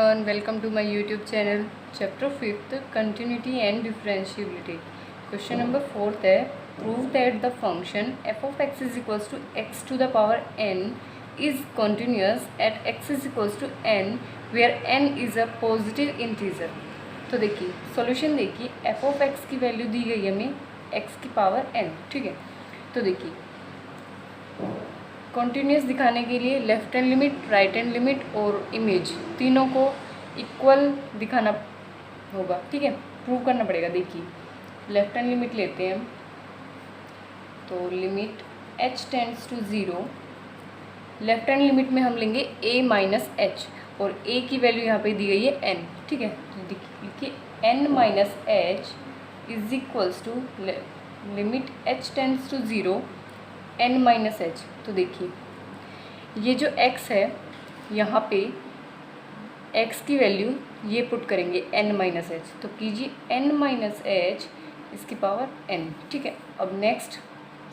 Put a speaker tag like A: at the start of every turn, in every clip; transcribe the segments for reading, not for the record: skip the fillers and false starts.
A: everyone, welcome to my YouTube channel. Chapter 5th, Continuity and Differentiability. Question number 4th है, prove that the function f of x is equals to x to the power n is continuous at x is equals to n where n is a positive integer. तो देखिए solution देखिए, f of x की value दी गई है हमें x की power n, ठीक है। तो देखिए कॉन्टीन्यूस दिखाने के लिए left hand limit, right hand limit और इमेज तीनों को इक्वल दिखाना होगा, ठीक है, प्रूव करना पड़ेगा। देखिए लेफ्ट हैंड लिमिट लेते हैं हम, तो limit h tends to 0, left hand limit में हम लेंगे a माइनस एच और a की वैल्यू यहाँ पे दी गई है n, ठीक है। तो देखिए n minus H is equals to limit h tends to 0 n minus H. तो देखिए ये जो x है यहाँ पे x की वैल्यू ये पुट करेंगे n माइनस एच, तो कीजिए n माइनस एच इसकी पावर n, ठीक है। अब नेक्स्ट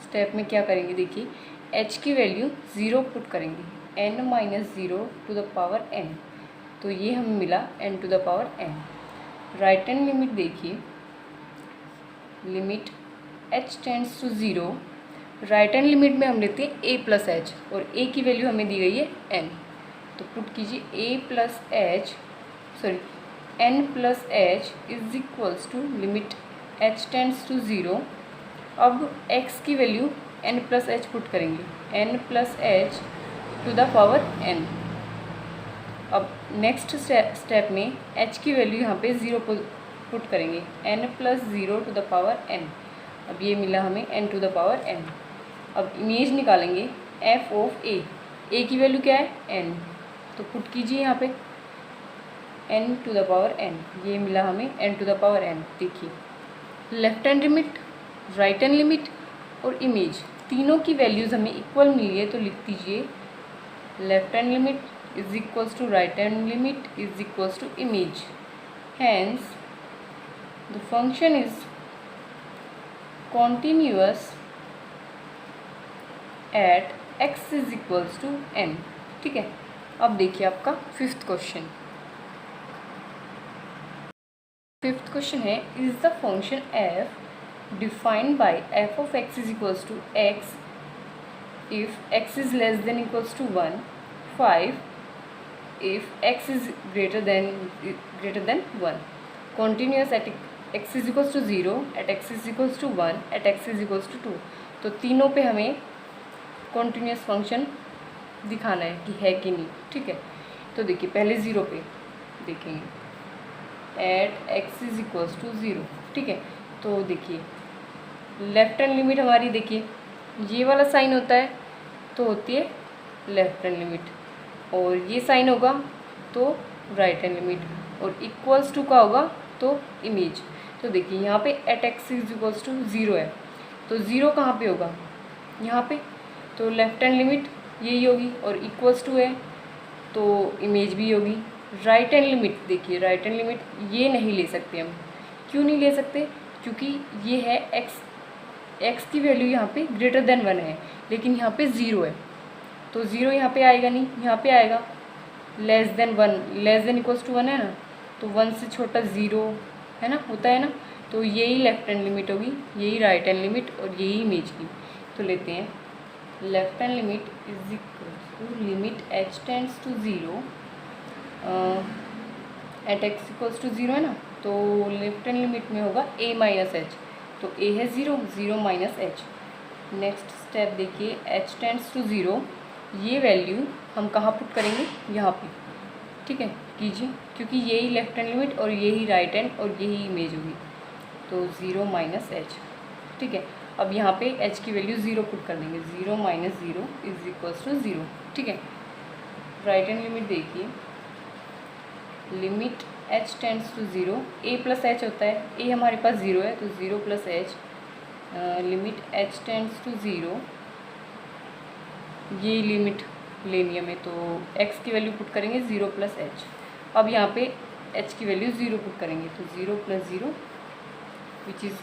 A: स्टेप में क्या करेंगे, देखिए h की वैल्यू 0 पुट करेंगे, n minus 0 to the power n, तो ये हमें मिला n to the power n। Right hand limit देखिए, limit h tends to 0, right hand limit में हम लेते हैं a प्लस एच और a की वैल्यू हमें दी गई है n, तो पुट कीजिए a plus h n plus h is equals to limit h tends to 0। अब x की value n plus H put करेंगे, n plus H to the power n। अब नेक्स्ट स्टेप में h की value यहाँ पे 0 put करेंगे, n plus 0 to the power n। अब ये मिला हमें n to the power n। अब इमेज निकालेंगे f ऑफ a की वैल्यू क्या है n, तो पुट कीजिए यहाँ पे n to the power n, ये मिला हमें n to the power n। देखिए left hand limit, right hand limit और इमेज तीनों की वैल्यूज़ हमें इक्वल मिली है, तो लिख दीजिए left hand limit is equals to right hand limit is equals to image, hence the function is continuous at x is equals to n, ठीक है। अब देखिए आपका फिफ्थ क्वेश्चन है, is the function f defined by f of x is equals to x if x is less than equals to 1, 5 if x is greater than 1, continuous at x is equals to 0, at x is equals to 1, at x is equals to 2। तो तीनों पे हमें continuous function दिखाना है कि है कि नहीं, ठीक है। तो देखिए पहले 0 पे देखेंगे, at x is equals to 0, ठीक है। तो देखिए लेफ्ट हैंड लिमिट हमारी, देखिए ये वाला साइन होता है तो होती है लेफ्ट हैंड लिमिट, और ये साइन होगा तो राइट हैंड लिमिट, और इक्वल्स टू का होगा तो इमेज। तो देखिए यहाँ पे at x is equals to 0 है, तो 0 कहाँ पे होगा, यहाँ पे, तो लेफ्ट हैंड लिमिट यही होगी, और इक्वल्स टू है तो इमेज भी होगी। राइट हैंड लिमिट देखिए, राइट हैंड लिमिट ये नहीं ले सकते हम, क्यों नहीं ले सकते, क्योंकि ये है x की वैल्यू यहाँ पे ग्रेटर देन 1 है, लेकिन यहाँ पे 0 है, तो 0 यहाँ पे आएगा नहीं, यहाँ पे आएगा less than 1, less than equals to 1 है ना, तो 1 से छोटा 0 है ना, होता है ना, तो यही लेफ्ट हैंड लिमिट होगी, यही राइट हैंड लिमिट और यही इमेज की। तो लेते हैं left hand limit is equal to limit h tends to 0 at x equals to 0 है ना, तो लेफ्ट हैंड लिमिट में होगा a माइनस एच, तो a है 0, 0 माइनस एच। नेक्स्ट स्टेप देखिए h टेंड्स टू 0, ये वैल्यू हम कहाँ पुट करेंगे, यहाँ पे, ठीक है, कीजिए, क्योंकि यही लेफ्ट हैंड लिमिट और यही राइट हैंड और यही इमेज होगी, तो 0 माइनस एच, ठीक है। अब यहाँ पे h की वैल्यू 0 पुट कर देंगे, 0 माइनस 0 इज इक्वल्स टू 0, ठीक है। राइट हैंड लिमिट देखिए, limit h tends to 0, a plus h होता है, a हमारे पास 0 है तो 0 plus h, limit h tends to 0, ये लिमिट लेनी हमें, तो x की वैल्यू पुट करेंगे 0 प्लस एच। अब यहाँ पे h की वैल्यू 0 पुट करेंगे, तो 0 प्लस 0 विच इज़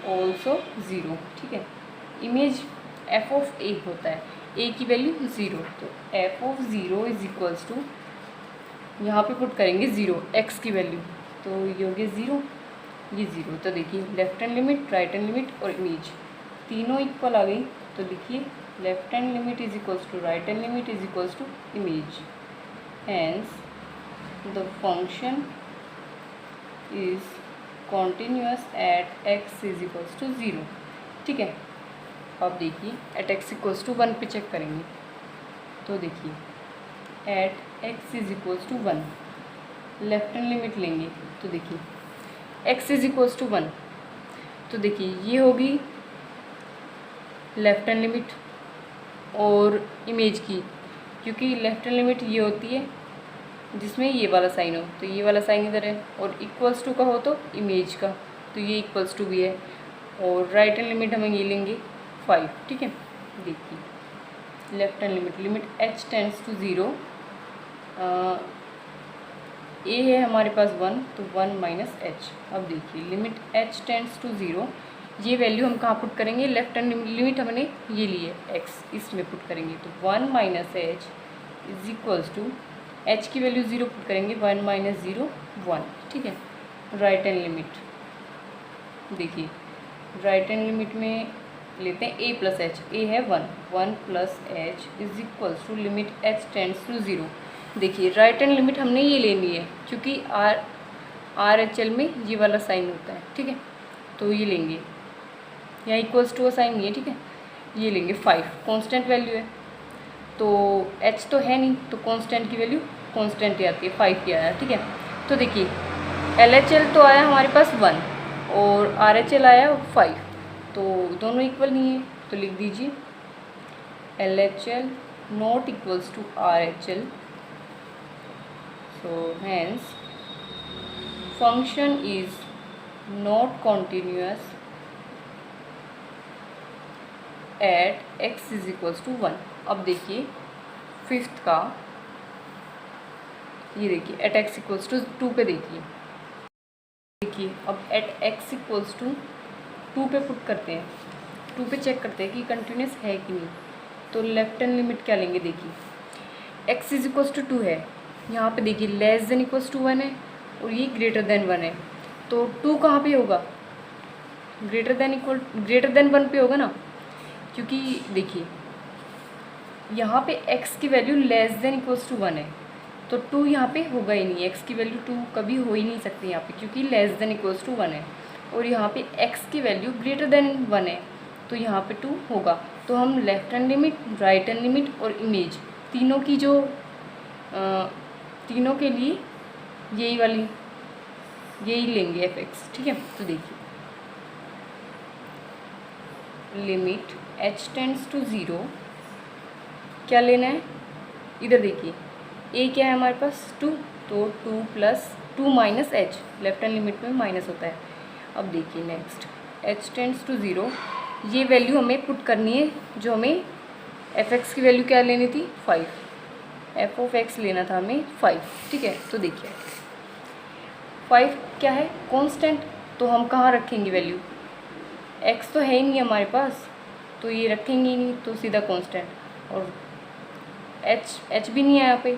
A: ऑल्सो 0, ठीक है। इमेज f ऑफ a होता है, a की वैल्यू 0, तो f of 0 is equals to यहाँ पे पुट करेंगे 0 x की वैल्यू, तो ये हो गया 0, ये 0। तो देखिए left hand limit, right hand limit और इमेज तीनों इक्वल आ गई। तो देखिए left hand limit is equals to right hand limit is equals to image, hence the function is continuous at x is equals to 0। ठीक है, अब देखिए एट x इक्वल्स टू 1 पे चेक करेंगे। तो देखिए at x is equals to 1 left hand limit लेंगे, तो देखिए x इज इक्वल्स टू 1, तो देखिए ये होगी लेफ्ट हैंड लिमिट और इमेज की, क्योंकि लेफ्ट हैंड लिमिट ये होती है जिसमें ये वाला साइन हो, तो ये वाला साइन इधर है, और इक्वल्स टू का हो तो इमेज का, तो ये इक्वल्स टू भी है। और राइट हैंड लिमिट हम ये लेंगे 5। ठीक है, देखिए left hand limit, limit h tends to 0, a है हमारे पास 1, तो 1 माइनस एच। अब देखिए लिमिट h टेंड्स टू 0, ये वैल्यू हम कहाँ पुट करेंगे, लेफ्ट हैंड लिमिट हमने ये ली है x, इसमें पुट करेंगे, तो 1 minus H is equals to h की वैल्यू 0 पुट करेंगे, 1 माइनस 0 1। ठीक है, राइट हैंड लिमिट देखिए राइट हैंड लिमिट में लेते हैं a प्लस एच, a है 1 plus h is equals to limit h tends to 0। देखिए राइट हैंड लिमिट हमने ये लेनी है क्योंकि आर एच एल में ये वाला साइन होता है। ठीक है, तो ये लेंगे, यहाँ इक्वल्स टू का साइन नहीं है। ठीक है, ये लेंगे 5, कांस्टेंट वैल्यू है, तो h तो है नहीं, तो कांस्टेंट की वैल्यू कांस्टेंट ही आती है, 5 की आया। ठीक है, तो देखिए LHL तो आया हमारे पास 1 और RHL आया 5, तो दोनों इक्वल नहीं है, तो लिख दीजिए LHL not equals to RHL, so hence function is not continuous at x is equals to 1। अब देखिए फिफ्थ का, ये देखिए एट x इक्वल्स टू 2 पे देखिए अब एट x इक्वल्स टू 2 पे पुट करते हैं, 2 पे चेक करते हैं कि कंटिन्यूस है कि नहीं। तो लेफ्ट हैंड लिमिट क्या लेंगे, देखिए x इज इक्वल्स टू 2 है, यहाँ पे देखिए लेस देन इक्वल्स टू 1 है और ये ग्रेटर देन 1 है, तो 2 कहाँ पे होगा, ग्रेटर देन 1 पे होगा ना, क्योंकि देखिए यहाँ पे x की value less than equals to 1 है, तो 2 यहाँ पे होगा ही नहीं, x की वैल्यू 2 कभी हो ही नहीं सकती यहाँ पे, क्योंकि लेस देन इक्वल्स टू 1 है, और यहाँ पे x की वैल्यू ग्रेटर देन 1 है, तो यहाँ पे 2 होगा। तो हम left hand limit, right hand limit और इमेज तीनों की जो तीनों के लिए यही लेंगे fx। ठीक है, तो देखिए लिमिट h टेंड्स टू 0, क्या लेना है, इधर देखिए a क्या है हमारे पास 2, तो 2 plus 2 minus H, left hand limit में माइनस होता है। अब देखिए नेक्स्ट h टेंड्स टू 0, ये वैल्यू हमें पुट करनी है, जो हमें fx की वैल्यू क्या लेनी थी 5, f ऑफ x लेना था हमें 5। ठीक है, तो देखिए 5 क्या है कांस्टेंट, तो हम कहाँ रखेंगे वैल्यू, x तो है ही नहीं हमारे पास, तो ये रखेंगे ही नहीं, तो सीधा कांस्टेंट, और h भी नहीं है यहाँ पे,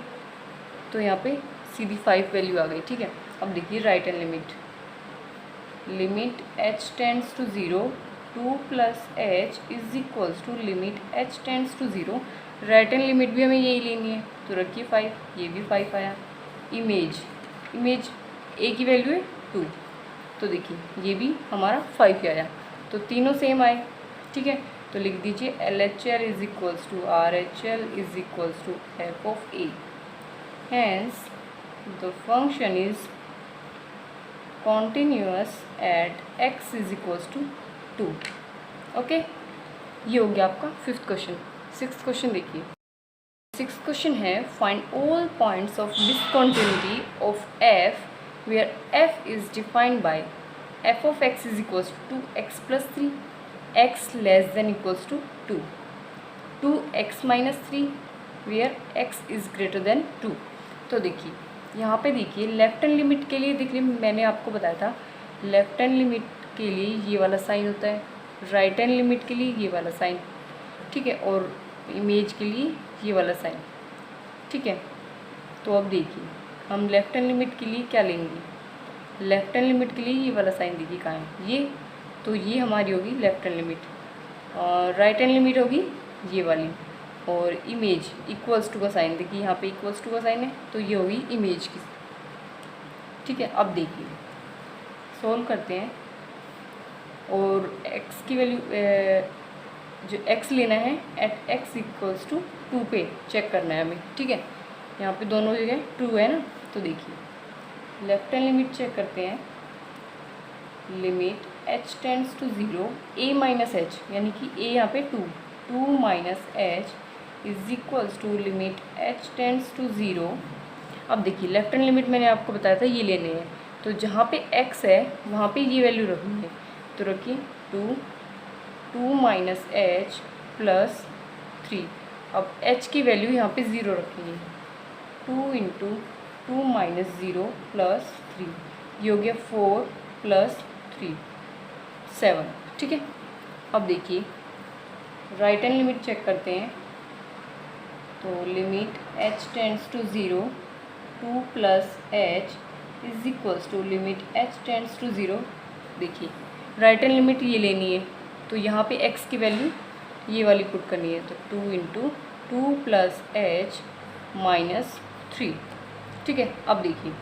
A: तो यहाँ पे सीधी 5 वैल्यू आ गई। ठीक है, अब देखिए right hand limit h tends to 0, 2 plus h is equals to limit h tends to 0, right hand limit भी हमें यही लेनी है, तो रखिए 5, ये भी 5 आया। इमेज a की वैल्यू है 2, तो देखिए ये भी हमारा 5 आया, तो तीनों सेम आए। ठीक है, तो लिख दीजिए LHL is equals to RHL is equals to f of a, hence the function is continuous at x is equals to 2। Okay, ये हो गया आपका फिफ्थ क्वेश्चन। सिक्स्थ क्वेश्चन देखिए, सिक्स्थ क्वेश्चन है find all points of discontinuity of f where f is defined by f of x is equals to 2x plus 3, x less than equals to 2, 2x minus 3 where x is greater than 2। तो देखिए यहाँ पे देखिए left hand limit के लिए देखिए मैंने आपको बताया था, लेफ्ट हैंड लिमिट के लिए ये वाला साइन होता है, राइट हैंड लिमिट के लिए ये वाला साइन। ठीक है, और इमेज के लिए ये वाला साइन। ठीक है, तो अब देखिए हम लेफ्ट हैंड लिमिट के लिए क्या लेंगे, लेफ्ट हैंड लिमिट के लिए ये वाला साइन देखिए कहाँ है, ये, तो ये हमारी होगी लेफ्ट हैंड लिमिट, और राइट हैंड लिमिट होगी ये वाली, और इमेज इक्वल्स टू का साइन देखिए यहाँ पे इक्वल्स टू का साइन है, तो ये होगी इमेज की। ठीक है, अब देखिए सोल्व करते हैं, और x की वैल्यू जो x लेना है एट x इक्वल्स टू 2 पे चेक करना है हमें। ठीक है, यहाँ पे दोनों जगह ट्रू है ना, तो देखिए लेफ्ट हैंड लिमिट चेक करते हैं, limit h tends to 0 a minus h, यानी कि a यहाँ पे 2 minus H is equals to limit h tends to 0। अब देखिए लेफ्ट हैंड लिमिट मैंने आपको बताया था ये लेने हैं, तो जहाँ पे x है वहाँ पे ये वैल्यू रखनी है, तो रखिए 2 माइनस एच प्लस 3। अब h की वैल्यू यहाँ पे 0 रखनी है, 2 इंटू 2 माइनस 0 प्लस 3, ये हो गया 4 प्लस 3 7। ठीक है, अब देखिए राइट हैंड लिमिट चेक करते हैं, तो limit h tends to 0 2 plus h is equals to limit h tends to 0। देखिए राइट हैंड लिमिट ये लेनी है, तो यहाँ पे x की वैल्यू ये वाली पुट करनी है, तो 2 इंटू 2 प्लस एच माइनस 3। ठीक है, अब देखिए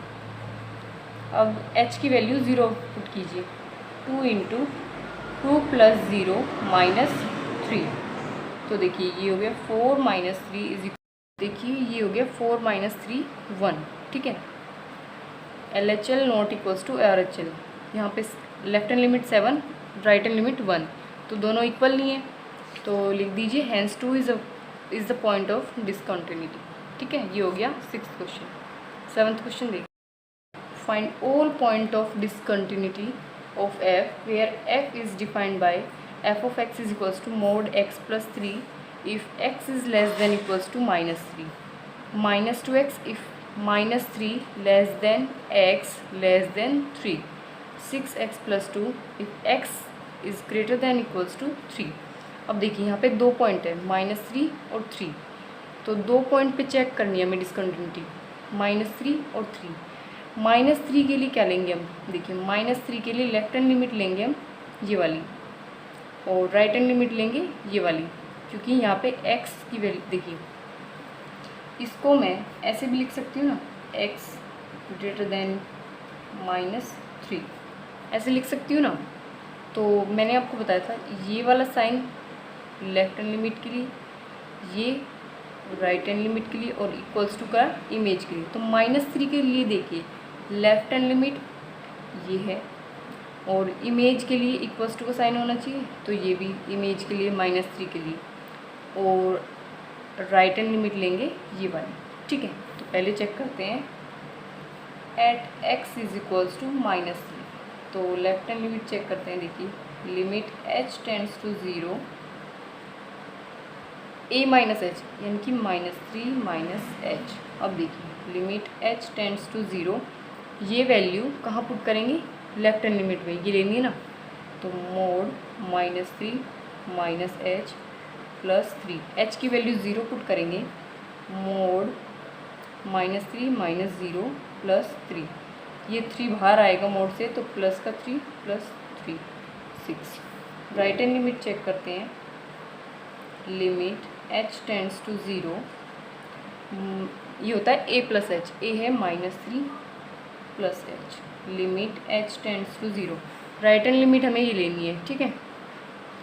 A: अब h की वैल्यू 0 पुट कीजिए, 2 इंटू 2 प्लस 0 माइनस 3, तो देखिए ये हो गया 4 माइनस 3 इज, देखिए ये हो गया 4 माइनस 3 1। ठीक है, LHL not equals to RHL, यहाँ पे left hand limit 7 right hand limit 1, तो दोनों इक्वल नहीं है, तो लिख दीजिए hence 2 is the point of discontinuity. ठीक है, ये हो गया 6th क्वेश्चन। 7th क्वेश्चन देखिए, find all point of discontinuity of f where f is defined by f of x is equals to mod x plus 3 if x is less than equals to minus 3, minus 2x if minus 3 less than x less than 3, 6x plus 2 if x is greater than equals to 3। अब देखिए यहाँ पे 2 point है -3 और 3, तो 2 point पे check करनी है हमें डिसकंटिन्यूटी, -3 और 3। -3 के लिए क्या लेंगे हम, देखिए -3 के लिए लेफ्ट हैंड लिमिट लेंगे हम ये वाली, और राइट हैंड लिमिट लेंगे ये वाली, क्योंकि यहाँ पे x की वैल्यू देखिए, इसको मैं ऐसे भी लिख सकती हूँ ना, x ग्रेटर देन -3 ऐसे लिख सकती हूँ ना। तो मैंने आपको बताया था ये वाला साइन लेफ्ट हैंड लिमिट के लिए, ये राइट हैंड लिमिट के लिए, और इक्वल्स टू का इमेज के लिए। तो -3 के लिए देखिए लेफ्ट हैंड लिमिट ये है, और इमेज के लिए इक्वल्स टू का साइन होना चाहिए, तो ये भी इमेज के लिए -3 के लिए, और राइट हैंड लिमिट लेंगे ये वाली। ठीक है, तो पहले चेक करते हैं at x is equals to -3, तो लेफ्ट हैंड लिमिट चेक करते हैं। देखिए limit h tends to 0 a minus h, यानी कि -3 माइनस एच। अब देखिए लिमिट h टेंड्स टू 0, ये वैल्यू कहाँ पुट करेंगे, लेफ्ट हैंड लिमिट में ये लेनी है ना, तो mode -3 minus h plus 3, h की वैल्यू 0 पुट करेंगे, मोड -3 माइनस 0 प्लस 3, ये 3 बाहर आएगा मोड से, तो प्लस का 3 plus 3 6। Right hand limit check करते हैं, लिमिट h टेंड्स टू 0, ये होता है a प्लस एच, a है -3 plus h, limit h tends to 0, right hand limit हमें ये लेनी है। ठीक है,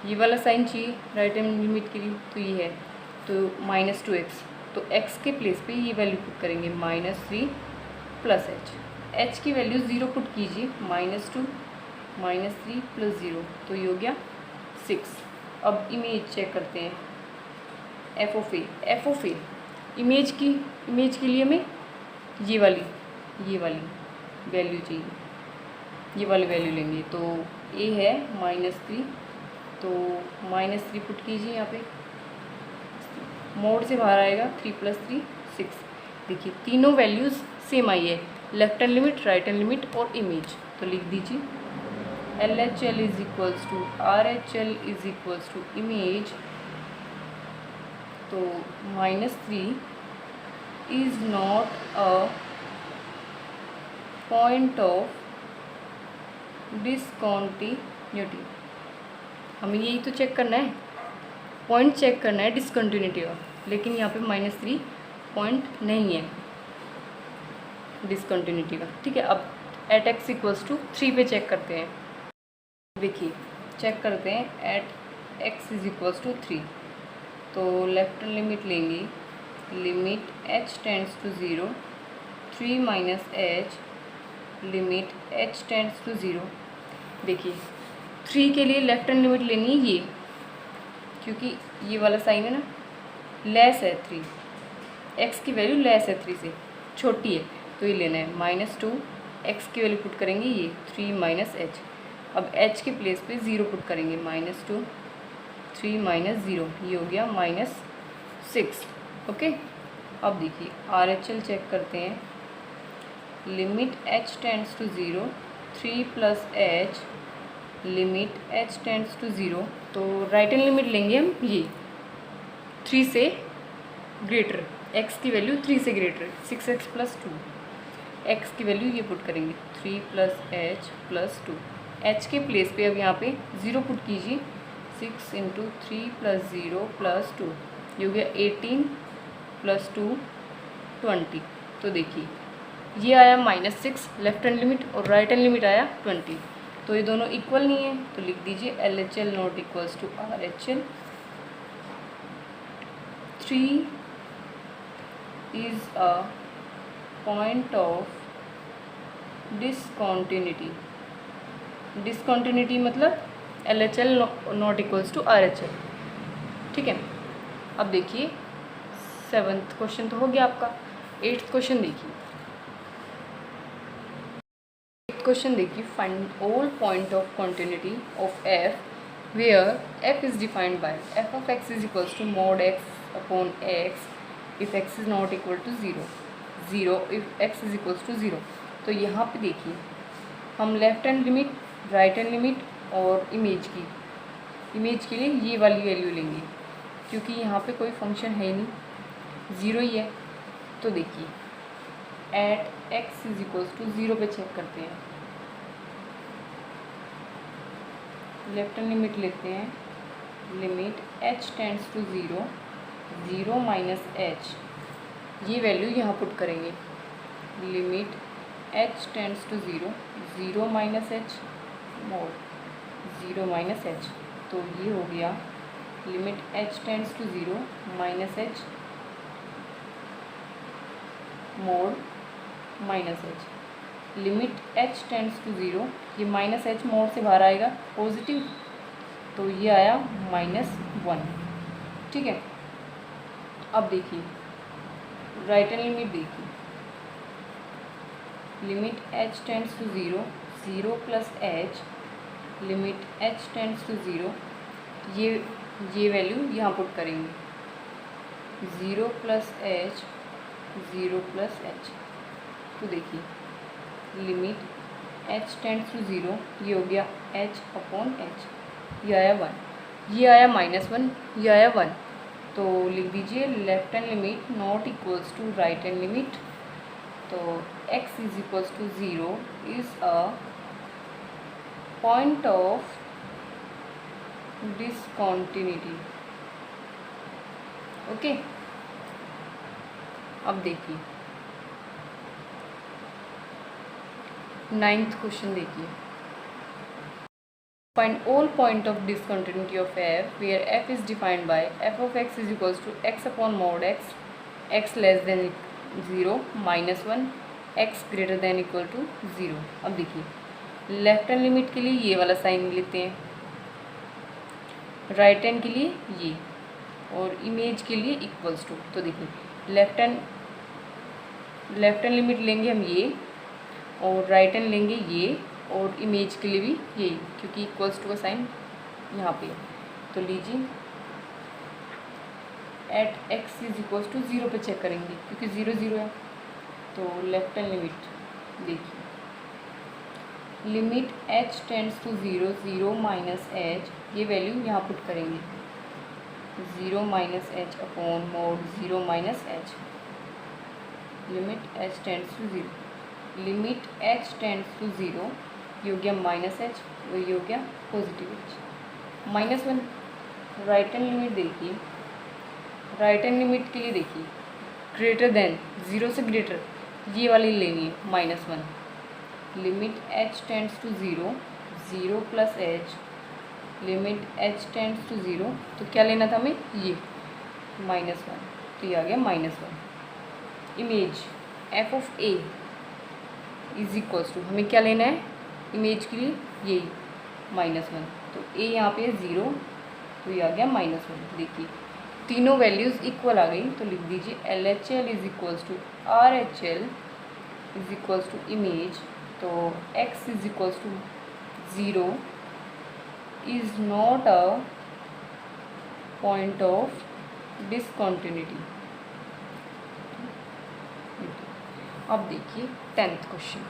A: ये वाला साइन चाहिए राइट हैंड लिमिट के लिए, तो ये है, तो -2x, तो x के प्लेस पे ये वैल्यू पुट करेंगे -3 प्लस h की वैल्यू 0 पुट कीजिए, -2 -3 प्लस 0, तो ये हो गया 6। अब इमेज चेक करते हैं f ऑफ a, इमेज के लिए हमें ये वाली वैल्यू चाहिए, ये वाली वैल्यू लेंगे, तो a है -3, तो -3 पुट कीजिए यहाँ पे, मोड से बाहर आएगा 3 प्लस 3 6। देखिए तीनों वैल्यूज़ सेम आई है, left hand limit, right hand limit और इमेज, तो लिख दीजिए LHL is equals to RHL is equals to image, तो -3 is not a point of discontinuity. हमें यही तो चेक करना है, पॉइंट चेक करना है डिसकंटिन्यूटी का, लेकिन यहाँ पे -3 पॉइंट नहीं है डिसकंटिन्यूटी का। ठीक है, अब एट x = 3 पे चेक करते हैं। देखिए चेक करते हैं एट x = 3। तो लेफ्ट हैंड लिमिट लेंगे, limit h tends to 0, 3 - h, limit h tends to 0। देखिए 3 के लिए लेफ्ट हैंड लिमिट लेनी है ये, क्योंकि ये वाला साइन है ना, लेस है 3, x की वैल्यू लेस है 3 से, छोटी है, तो ये लेना है -2। x की वैल्यू पुट करेंगे ये 3 - h। अब h के प्लेस पे 0 पुट करेंगे, -2, 3 - 0, ये हो गया -6। ओके, अब देखिए RHL चेक करते हैं, limit h tends to 0, 3 + h, limit h tends to 0। तो राइट हैंड लिमिट लेंगे हम ये 3 से ग्रेटर, x की वैल्यू 3 से ग्रेटर, 6x + 2, x की वैल्यू ये पुट करेंगे 3 + h + 2। h के प्लेस पे अब यहाँ पे 0 पुट कीजिए, 6 × 3 + 0 + 2, ये हो गया 18 + 2 20। तो देखिए ये आया -6 लेफ्ट हैंड लिमिट और राइट हैंड लिमिट आया 20, तो ये दोनों इक्वल नहीं है, तो लिख दीजिए LHL ≠ RHL। 3 is a point of discontinuity। Discontinuity मतलब LHL ≠ RHL। ठीक है, अब देखिए 7th क्वेश्चन तो हो गया आपका। 8th क्वेश्चन देखिए, 8th क्वेश्चन देखिए, find all point of continuity of f where f is defined by f of x = mod x/x if x is not equal to 0, 0 if x is equals to 0। तो यहाँ पे देखिए हम left hand limit, right hand limit और image के लिए ये वाली वैल्यू लेंगे, क्योंकि यहाँ पे कोई फंक्शन है ही नहीं, 0 ही है। तो देखिए एट x = 0 पे चेक करते हैं, लेफ्ट हैंड लिमिट लेते हैं, limit h tends to 0, 0 - h, ये वैल्यू यहाँ पुट करेंगे, limit h tends to 0, 0 - h, mod 0 - h। तो ये हो गया limit h tends to 0 -h, mod -h, limit h tends to 0, ये -h मोड से बाहर आएगा पॉजिटिव, तो ये आया -1। ठीक है, अब देखिए राइट हैंड लिमिट देखिए, limit h tends to 0, 0 + h, limit h tends to 0, ये वैल्यू यहाँ पुट करेंगे, 0 + h, 0 + h। तो देखिए लिमिट h टेंड्स टू 0, ये हो गया h/h, ये आया 1, ये आया -1, ये आया 1। तो लिख दीजिए left hand limit not equals to right hand limit. तो x = 0 is a point of discontinuity. Okay, अब देखिए 9th क्वेश्चन देखिए, find all point of discontinuity of f where f is defined by f of x = x/mod x, x < 0, -1, x > 0। अब देखिए left hand limit के लिए ये वाला साइन लेते हैं, राइट हैंड के लिए ये, और इमेज के लिए इक्वल्स टू। तो देखिए लेफ्ट हैंड लिमिट लेंगे हम ये, और राइट हैंड लेंगे ये, और इमेज के लिए भी ये, क्योंकि इक्वल्स टू का साइन यहाँ पे। तो लीजिए एट x = 0 पे चेक करेंगे, क्योंकि 0 0 है। तो लेफ्ट हैंड लिमिट देखिए, limit h tends to 0, 0 - h, ये वैल्यू यहाँ पुट करेंगे, 0 - h/mod 0 - h, limit h tends to 0, limit h tends to 0, ये हो गया माइनस एच, ये हो गया positive h. -1 right hand limit देखिए, राइट हैंड लिमिट के लिए देखिए ग्रेटर देन 0 से ग्रेटर ये वाली लेनी है -1। Limit h tends to 0, 0 plus h, limit h tends to 0, तो क्या लेना था हमें ये -1, तो ये आ गया -1। Image f of a is equals to, हमें क्या लेना है इमेज के लिए यही -1, तो a यहाँ पे 0, तो ये आ गया -1। देखिए तीनों वैल्यूज़ इक्वल आ गई, तो लिख दीजिए LHL is equals to RHL is equals to image, तो x is equals to 0 is not a point of discontinuity. अब देखिए 10th क्वेश्चन।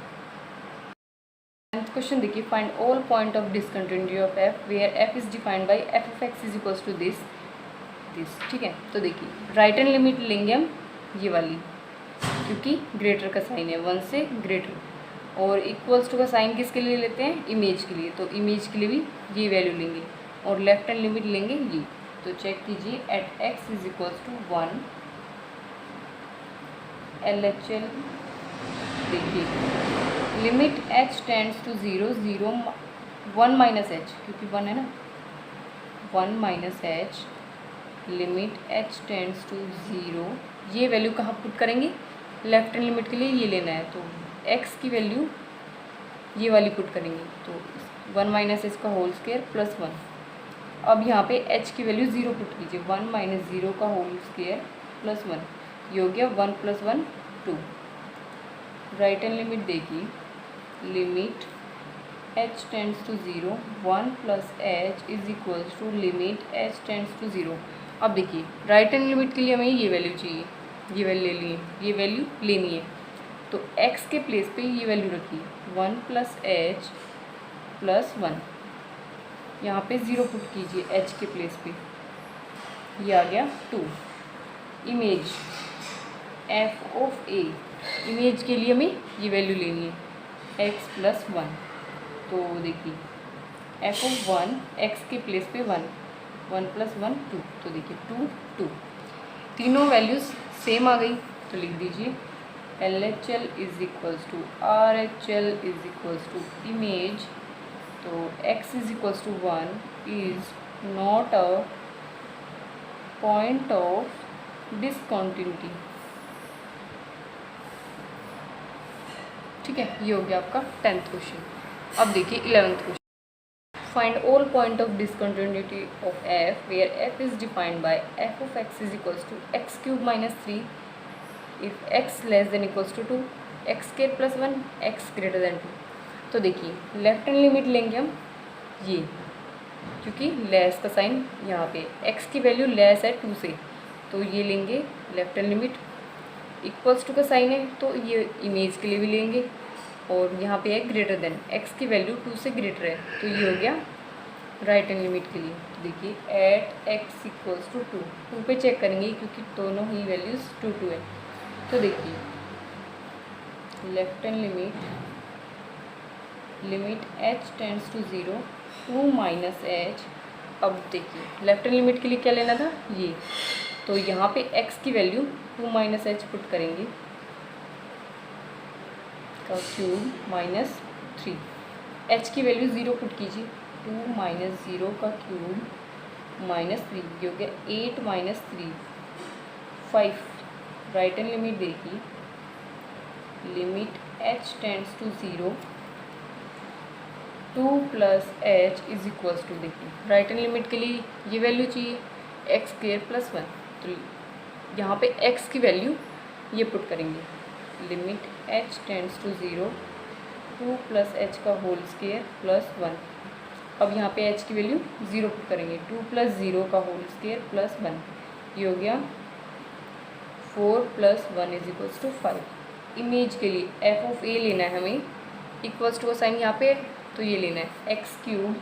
A: 10th क्वेश्चन देखिए, find all point of discontinuity of f where f is defined by f of x is equals to this. ठीक है, तो देखिए right hand limit लेंगे हम ये वाली, क्योंकि ग्रेटर का साइन है 1 से ग्रेटर, और इक्वल्स टू का साइन किसके लिए लेते हैं इमेज के लिए, तो इमेज के लिए भी ये वैल्यू लेंगे, और लेफ्ट हैंड लिमिट लेंगे ये। तो चेक कीजिए at x is equals to 1 LHL, देखिए limit h tends to 0, 0 1 minus h, क्योंकि 1 है ना, 1 minus h, limit h tends to 0, ये वैल्यू कहाँ पुट करेंगे लेफ्ट हैंड लिमिट के लिए ये लेना है, तो x की वैल्यू ये वाली पुट करेंगे, तो 1 माइनस एच का होल स्क्वायर प्लस 1। अब यहाँ पे h की वैल्यू 0 पुट कीजिए, 1 माइनस 0 का होल स्क्वायर प्लस 1, ये हो गया 1 प्लस 1 2। राइट हैंड लिमिट देखिए, limit h tends to 0, 1 plus h is equals to limit h tends to 0। अब देखिए राइट हैंड लिमिट के लिए हमें ये वैल्यू चाहिए, ये वैल्यू ले लिए, ये वैल्यू लेनी है, तो x के प्लेस पे ये वैल्यू रखिए 1 प्लस h प्लस 1, यहाँ पे 0 पुट कीजिए h के प्लेस पे, ये आ गया 2। Image f of a, image के लिए हमें ये वैल्यू लेनी है x प्लस 1, तो देखिए f ऑफ 1 x के प्लेस पे 1, 1 प्लस 1 2, तो देखिए 2 2, तीनों वैल्यूज़ सेम आ गई, तो लिख दीजिए LHL is equals to RHL is equals to image, तो x is equals to 1 is not a point of discontinuity. ठीक है, ये हो गया आपका 10th क्वेश्चन। अब देखिए 11th question, find all point of discontinuity of f where f is defined by f of x is equals to x cube minus 3 if x less than equals to 2, x square plus 1, x greater than 2। तो देखिए left hand limit लेंगे हम ये, क्योंकि less का sign यहाँ पे, x की वैल्यू लेस है 2 से, तो ये लेंगे left hand limit, equals to का साइन है तो ये इमेज के लिए भी लेंगे, और यहाँ पे है ग्रेटर देन, x की वैल्यू 2 से ग्रेटर है, तो ये हो गया राइट हैंड लिमिट के लिए। तो देखिए एट x इक्वल्स टू 2 पे चेक करेंगे, क्योंकि दोनों ही वैल्यूज़ 2 2 है। तो देखिए left hand limit, limit h tends to 0, 2 minus h. अब देखिए लेफ्ट हैंड लिमिट के लिए क्या लेना था ये, तो यहाँ पे x की वैल्यू 2 माइनस एच पुट करेंगे, का क्यूब माइनस 3, h की वैल्यू 0 पुट कीजिए, 2 माइनस 0 का क्यूब माइनस 3, ये हो गया 8 माइनस 3 5। राइट हैंड लिमिट देखिए, limit h tends to 0, 2 plus h is equals to, देखिए राइट हैंड लिमिट के लिए ये वैल्यू चाहिए x स्क्वायर प्लस 1, तो यहाँ पे x की वैल्यू ये पुट करेंगे, limit h tends to 0, 2 plus h का होल स्क्वायर प्लस 1। अब यहाँ पे h की वैल्यू 0 पुट करेंगे, 2 प्लस 0 का होल स्क्वायर प्लस 1, ये हो गया 4 plus 1 is equals to 5। Image के लिए f ऑफ a लेना है हमें, इक्वल्स टू का साइन यहाँ पे, तो ये लेना है x क्यूब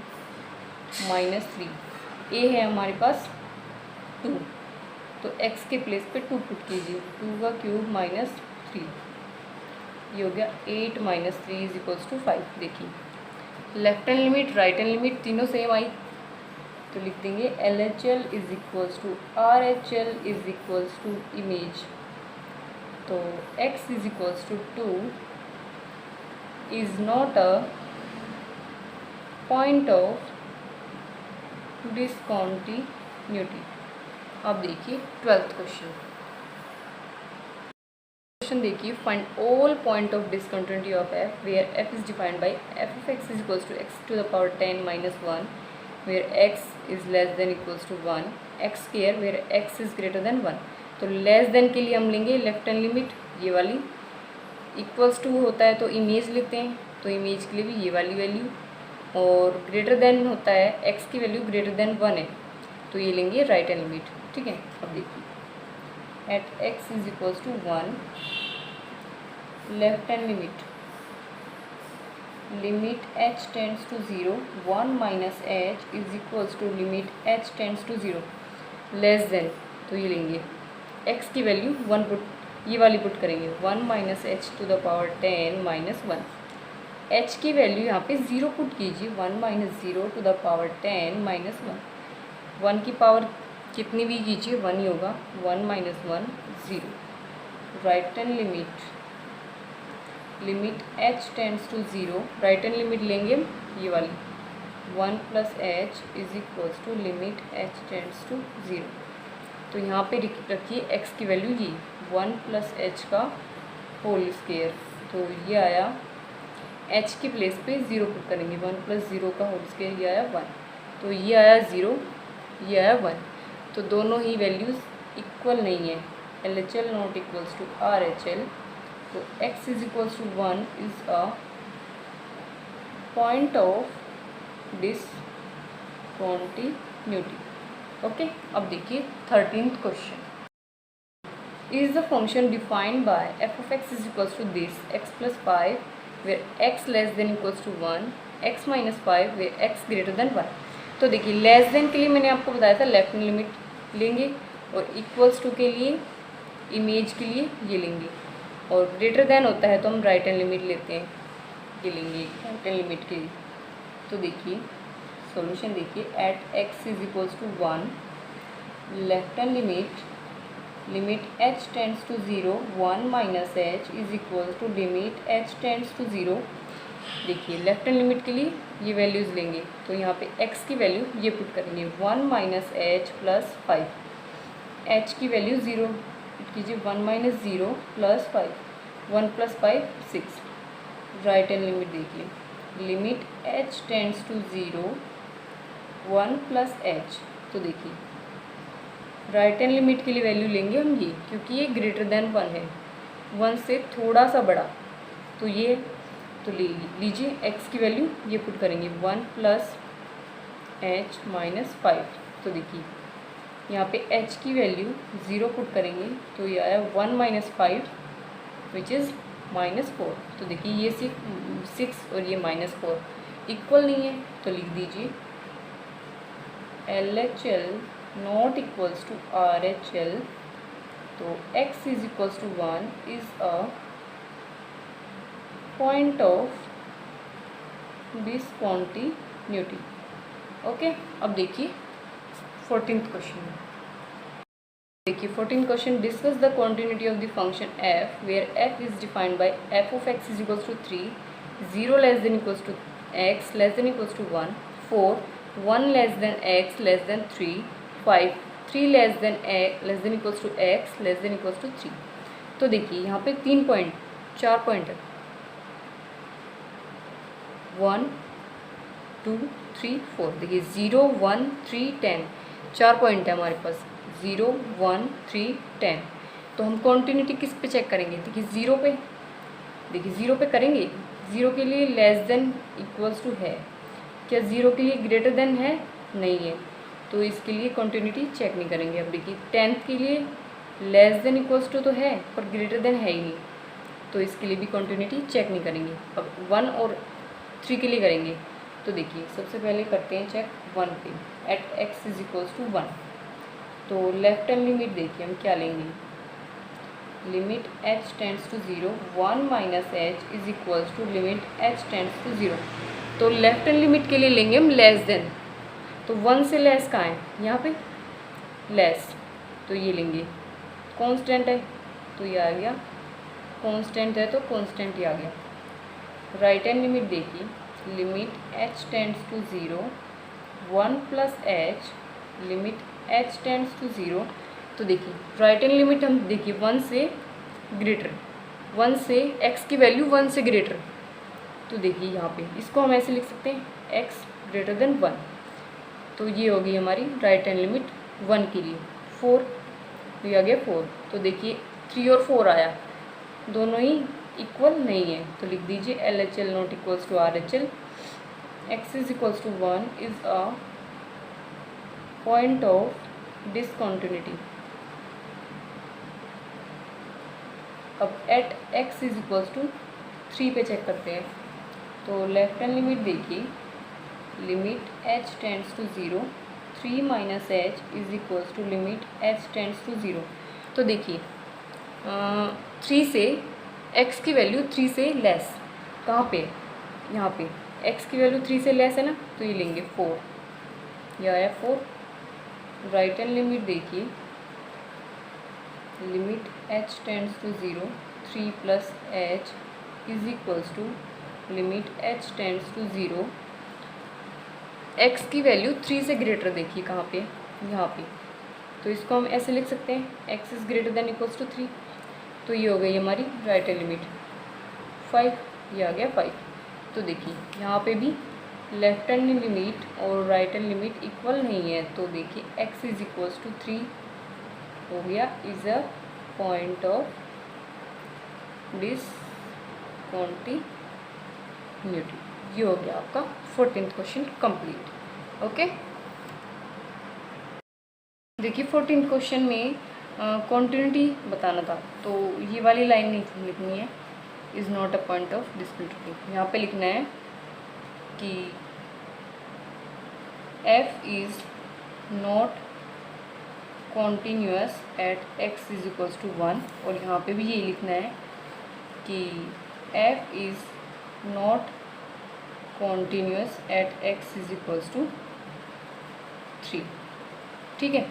A: माइनस 3, a है हमारे पास 2, तो x के प्लेस पे 2 पुट कीजिए, 2 का क्यूब माइनस 3, ये हो गया 8 माइनस 3 इज इक्वल्स टू 5। देखिए left hand limit right hand limit तीनों सेम आई, तो लिख देंगे LHL is equals to RHL is equals to image. तो x is equals to 2 is not a point of discontinuity. अब देखिए 12th क्वेश्चन। क्वेश्चन देखिए, find all point of discontinuity of f where f is defined by f of x is equals to x to the power 10 minus 1 where x is less than equals to 1, x square where x is greater than 1। तो less than के लिए हम लेंगे left hand limit ये वाली, equals to होता है तो इमेज लेते हैं, तो इमेज के लिए भी ये वाली वैल्यू, और ग्रेटर देन होता है x की वैल्यू ग्रेटर देन 1 है तो ये लेंगे राइट हैंड लिमिट। ठीक है, अब देखिए at x is equals to 1 left hand limit h tends to 0 1 minus h is equals to limit h tends to 0 less than, तो ये लेंगे x की वैल्यू 1 पुट, ये वाली पुट करेंगे 1 minus h to the power 10 minus 1। h की value यहाँ पे 0 पुट कीजिए, 1 minus 0 to the power 10 minus 1। 1 की पावर कितनी भी कीजिए 1 ही होगा, 1 minus 1 0। Right hand limit h tends to 0, right hand limit लेंगे ये वाली 1 plus h is equals to limit h tends to 0। तो यहाँ पे रखिए x की वैल्यू ये 1 प्लस एच का होल स्क्वायर, तो ये आया h की प्लेस पे 0 पुट करेंगे, 1 प्लस 0 का होल स्क्वायर ये आया 1, तो ये आया 0 ये आया 1। तो दोनों ही वैल्यूज़ इक्वल नहीं है, LHL not equals to RHL। तो x is equals to 1 is a point of discontinuity. Okay, अब देखिए 13th question. Is the function defined by f of x is equals to this x plus 5 where x less than equals to 1, x minus 5 where x greater than 1। तो देखिए less than के लिए मैंने आपको बताया था लेफ्ट हैंड लिमिट लेंगे, और इक्वल्स टू के लिए इमेज के लिए ये लेंगे, और ग्रेटर देन होता है तो हम राइट हैंड लिमिट लेते हैं, ये लेंगे राइट हैंड लिमिट के लिए। तो देखिए सॉल्यूशन देखिए, at x is equals to 1 left hand limit h tends to 0 1 minus h is equal to limit h tends to 0। देखिए लेफ्ट हैंड लिमिट के लिए ये वैल्यूज़ लेंगे, तो यहाँ पे x की वैल्यू ये पुट करेंगे 1 माइनस एच प्लस 5, h की वैल्यू 0 पुट कीजिए 1 minus 0 plus 5, 1 plus 5 6। Right hand limit देखिए limit h tends to 0 1 plus h, तो देखिए राइट हैंड लिमिट के लिए वैल्यू लेंगे हम ये, क्योंकि ये ग्रेटर देन 1 है, 1 से थोड़ा सा बड़ा, तो ये तो ले लीजिए x की वैल्यू ये पुट करेंगे 1 प्लस एच माइनस 5। तो देखिए यहाँ पे h की वैल्यू 0 पुट करेंगे तो ये आया 1 माइनस 5 विच इज़ माइनस 4। तो देखिए ये 6 और ये माइनस 4 इक्वल नहीं है, तो लिख दीजिए LHL not equals to RHL। तो x is equals to 1 is a point of discontinuity. Okay, अब देखिए 14th क्वेश्चन। देखिए 14th question, discuss the continuity of the function f where f is defined by f of x is equals to 3 0 less than equals to x less than equals to 1 4 1 less than x less than 3 5 3 less than equals to x less than equals to 3। तो देखिए यहाँ पे 4 point है 1 2 3 4। देखिए 0 1 3 10 4 point है हमारे पास 0 1 3 10। तो हम कॉन्टिन्यूटी किस पे चेक करेंगे? देखिए 0 पे, देखिए 0 पे करेंगे। 0 के लिए लेस देन इक्वल्स टू है, क्या 0 के लिए ग्रेटर देन है? नहीं है, तो इसके लिए कॉन्टिन्यूटी चेक नहीं करेंगे। अब देखिए 10th के लिए लेस देन इक्वल्स टू तो है पर ग्रेटर देन है ही नहीं, तो इसके लिए भी कॉन्टिन्यूटी चेक नहीं करेंगे। अब 1 और 3 के लिए करेंगे। तो देखिए सबसे पहले करते हैं चेक 1 पे, at x is equals to 1। तो लेफ्ट हैंड लिमिट देखिए हम क्या लेंगे, limit h tends to 0 1 minus H is equals to limit h tends to 0। तो लेफ्ट हैंड लिमिट के लिए लेंगे हम लेस देन, तो 1 से लेस कहाँ है, यहाँ पे लेस, तो ये लेंगे। कांस्टेंट है तो ये आ गया, कांस्टेंट है तो कांस्टेंट ही आ गया। राइट हैंड लिमिट देखिए, limit h tends to 0 1 plus h limit h tends to 0। तो देखिए राइट हैंड लिमिट हम देखिए 1 से ग्रेटर, 1 से x की वैल्यू 1 से ग्रेटर, तो देखिए यहाँ पे इसको हम ऐसे लिख सकते हैं x ग्रेटर देन 1। तो ये होगी हमारी राइट हैंड लिमिट 1 के लिए। 4, तो ये आ गया 4। तो देखिए 3 और 4 आया, दोनों ही इक्वल नहीं है, तो लिख दीजिए LHL not equals to RHL। x is equals to 1 is a point of discontinuity. अब at x is equals to 3 पे चेक करते हैं। तो लेफ्ट हैंड लिमिट देखिए, limit h tends to 0 3 minus H is equals to limit h tends to 0। तो देखिए 3 से x की वैल्यू 3 से लेस, कहाँ पे, यहाँ पे x की वैल्यू 3 से लेस है ना, तो ये लेंगे 4, यह आया 4। राइट हैंड लिमिट देखिए, limit h tends to 0 3 plus h is equals to limit h tends to 0। x की वैल्यू 3 से ग्रेटर देखिए कहाँ पे, यहाँ पे, तो इसको हम ऐसे लिख सकते हैं x is greater than equals to 3। तो ये हो गई हमारी राइट हैंड लिमिट 5, ये आ गया 5। तो देखिए यहाँ पे भी लेफ्ट हैंड लिमिट और राइट हैंड लिमिट इक्वल नहीं है, तो देखिए x इज इक्वल्स टू 3 हो गया, is a point of discontinuity. ये हो गया आपका 14th क्वेश्चन कंप्लीट। ओके, देखिए 14th क्वेश्चन में कॉन्टिन्यूटी बताना था, तो ये वाली लाइन नहीं लिखनी है, is not a point of discontinuity. यहाँ पे लिखना है कि f is not continuous at x is equals to 1, और यहाँ पे भी ये लिखना है कि f is not continuous at x is equals to 3। ठीक है।